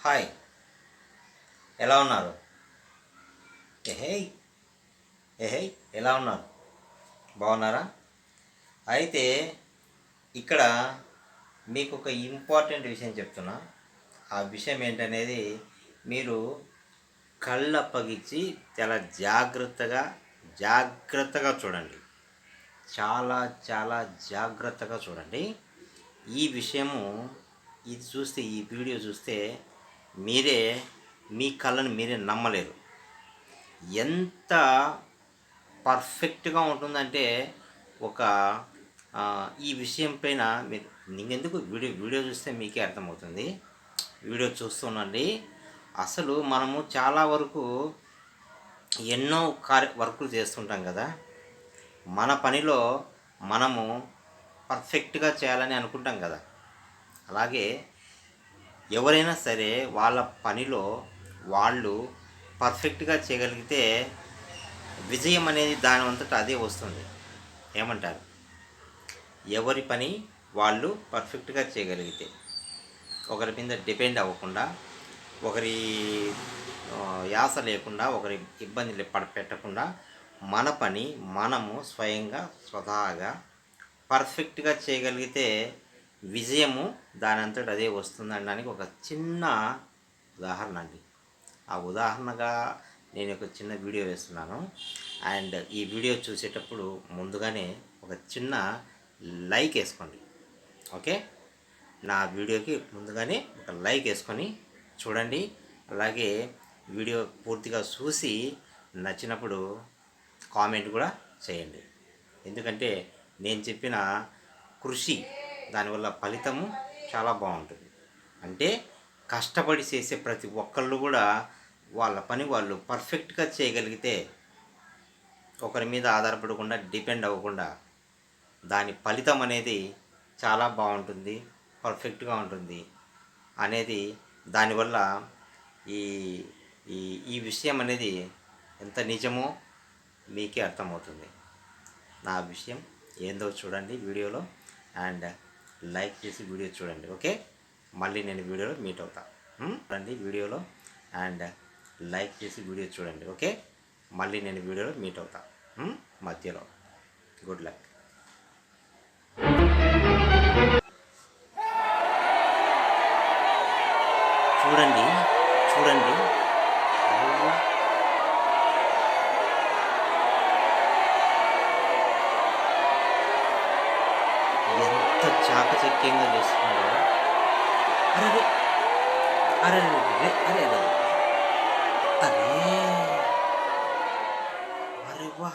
Hi, ఎలా ఉన్నారు? ఏహే ఏహే ఎలా ఉన్నారు? బాగున్నారా? అయితే ఇక్కడ మీకు ఒక ఇంపార్టెంట్ విషయం చెప్తున్నా. ఆ విషయం ఏంటనేది మీరు కళ్ళప్పగించి చాలా జాగ్రత్తగా చూడండి. చాలా చాలా జాగ్రత్తగా చూడండి. ఈ విషయము ఈ వీడియో చూస్తే మీరే మీ కళ్ళను మీరే నమ్మలేరు. ఎంత పర్ఫెక్ట్గా ఉంటుందంటే ఒక ఈ విషయం పైన మీరు ఇంకెందుకు వీడియో చూస్తే మీకే అర్థమవుతుంది. వీడియో చూస్తుండండి. అసలు మనము చాలా వరకు ఎన్నో వర్కులు చేస్తుంటాం కదా. మన పనిలో మనము పర్ఫెక్ట్గా చేయాలని అనుకుంటాం కదా. అలాగే ఎవరైనా సరే వాళ్ళ పనిలో వాళ్ళు పర్ఫెక్ట్గా చేయగలిగితే విజయం అనేది దాని అంతటా అదే వస్తుంది. ఏమంటారు? ఎవరి పని వాళ్ళు పర్ఫెక్ట్గా చేయగలిగితే, ఒకరి మీద డిపెండ్ అవ్వకుండా, ఒకరి యాస లేకుండా, ఒకరి ఇబ్బంది పెట్టకుండా మన పని మనము స్వతహాగా పర్ఫెక్ట్గా చేయగలిగితే విజయము దాని అంతటా అదే వస్తుంది అనడానికి ఒక చిన్న ఉదాహరణ అండి. ఆ ఉదాహరణగా నేను ఒక చిన్న వీడియో వేస్తున్నాను. అండ్ ఈ వీడియో చూసేటప్పుడు ముందుగానే ఒక చిన్న లైక్ వేసుకోండి. ఓకే, నా వీడియోకి ముందుగానే ఒక లైక్ వేసుకొని చూడండి. అలాగే వీడియో పూర్తిగా చూసి నచ్చినప్పుడు కామెంట్ కూడా చేయండి. ఎందుకంటే నేను చెప్పిన కృషి దానివల్ల ఫలితము చాలా బాగుంటుంది. అంటే కష్టపడి చేసే ప్రతి ఒక్కళ్ళు కూడా వాళ్ళ పని వాళ్ళు పర్ఫెక్ట్గా చేయగలిగితే, ఒకరి మీద ఆధారపడకుండా డిపెండ్ అవ్వకుండా, దాని ఫలితం అనేది చాలా బాగుంటుంది, పర్ఫెక్ట్గా ఉంటుంది అనేది దానివల్ల ఈ ఈ ఈ విషయం అనేది ఎంత నిజమో మీకే అర్థమవుతుంది. నా విషయం ఏందో చూడండి వీడియోలో, అండ్ లైక్ చేసి వీడియో చూడండి. ఓకే, మళ్ళీ నేను వీడియోలో మీట్ అవుతా. రండి వీడియోలో, అండ్ లైక్ చేసి వీడియో చూడండి. ఓకే, మళ్ళీ నేను వీడియోలో మీట్ అవుతా మధ్యలో. Good luck. చూడండి చూడండి ఎంత చాకచక్యంగా చేస్తున్నాడో. అరే అరే అరే అరే అరే అరే అరే వా.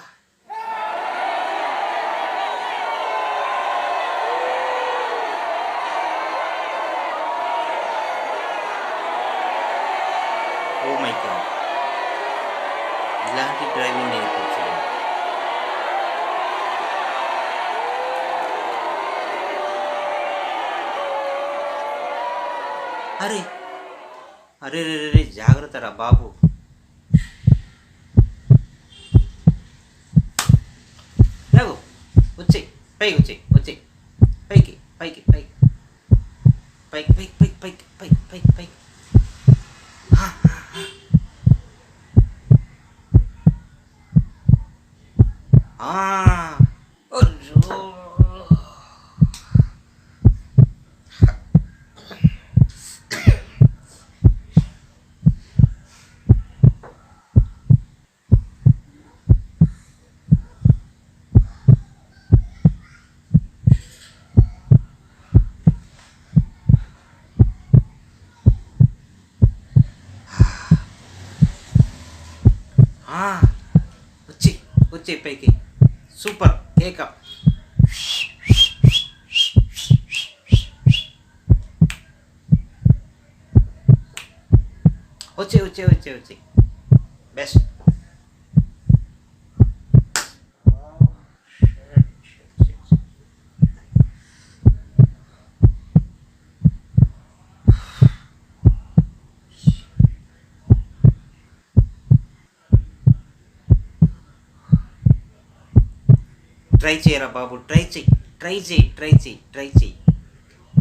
ఓ మై గాడ్, ఇలాంటి డ్రైవింగ్ నేను ఇప్పుడు చూడండి. అరే అరే రే రే జాగ్రత్త రా బాబు. రావు, వచ్చేయి పైకి, వచ్చేయి పైకి పైకి పైకి పైకి పైకి పైకి పైకి పైకి పైకి పైకి. వచ్చే పైకి. సూపర్ కేకప్. వచ్చే బెస్ట్. ట్రై చేయరా బాబు, ట్రై చెయ్యి.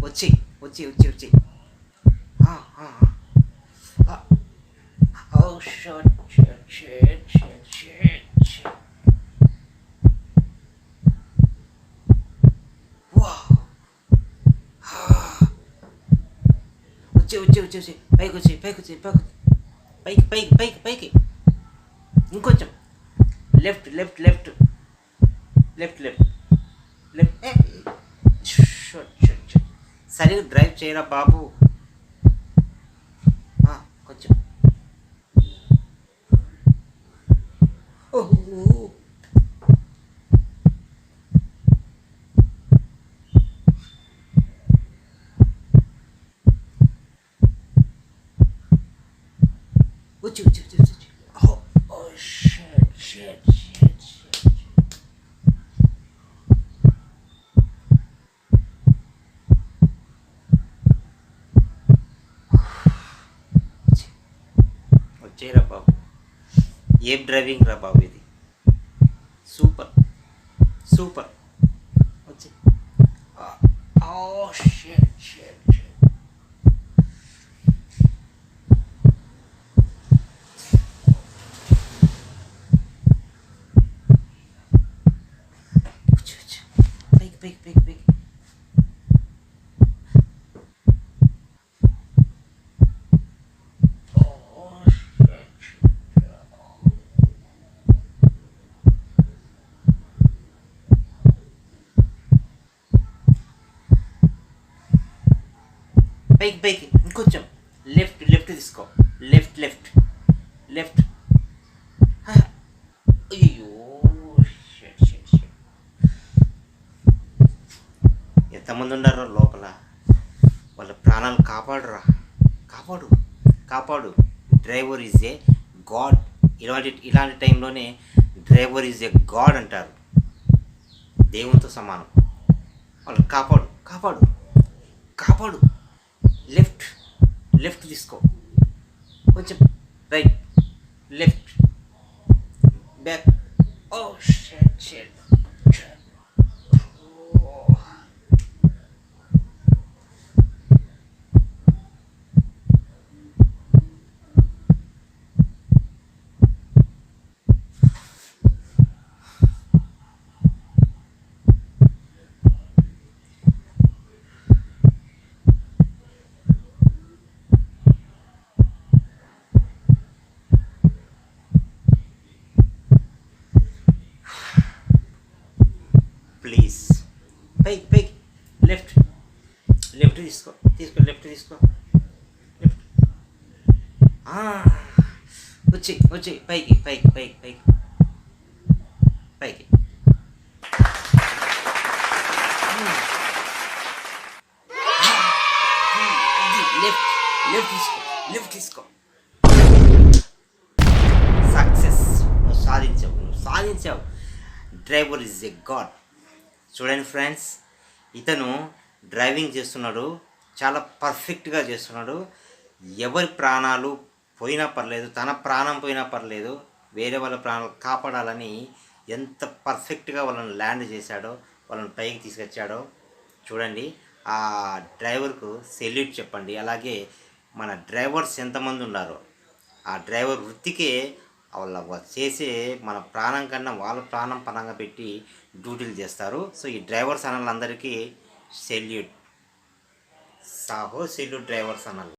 వచ్చి shut shut shut shut shut shut. వచ్చి పైకి వచ్చి పైకి పైకి ఇంకొంచెం left left left left left left. సరిగ్గా డ్రైవ్ చేయరా బాబు. కొంచెం వచ్చి వచ్చేరా బాబు. ఏం డ్రైవింగ్ రా బాబు ఇది. Super super. వచ్చి పైకి పైకి ఇంకొంచెం లెఫ్ట్ తీసుకో. Left left left. అయ్యో ఎంతమంది ఉన్నారో లోపల. వాళ్ళ ప్రాణాలు కాపాడు. Driver is a God. ఇలాంటి టైంలోనే డ్రైవర్ ఈజ్ ఏ గాడ్ అంటారు. దేవునితో సమానం. వాళ్ళు కాపాడు. లెఫ్ట్ తీసుకో. కొంచెం right left back. Shut. Please పైకి లెఫ్ట్ తీసుకో లెఫ్ట్ వచ్చి పైకి లెఫ్ట్ తీసుకో. సక్సెస్. నువ్వు సాధించావు. Driver is a god. చూడండి ఫ్రెండ్స్, ఇతను డ్రైవింగ్ చేస్తున్నాడు, చాలా పర్ఫెక్ట్గా చేస్తున్నాడు. ఎవరి ప్రాణాలు పోయినా పర్లేదు, తన ప్రాణం పోయినా పర్లేదు, వేరే వాళ్ళ ప్రాణాలు కాపాడాలని ఎంత పర్ఫెక్ట్గా వాళ్ళని ల్యాండ్ చేశాడో, వాళ్ళని పైకి తీసుకొచ్చాడో చూడండి. ఆ డ్రైవర్కు సెల్యూట్ చెప్పండి. అలాగే మన డ్రైవర్స్ ఎంతమంది ఉన్నారో ఆ డ్రైవర్ వృత్తికే వాళ్ళ చేసే మన ప్రాణం కన్నా వాళ్ళ ప్రాణం పరంగా పెట్టి డ్యూటీలు చేస్తారు. సో ఈ డ్రైవర్స్ అన్నలందరికీ సెల్యూట్. సాహో సెల్యూట్ డ్రైవర్స్ అన్నలు.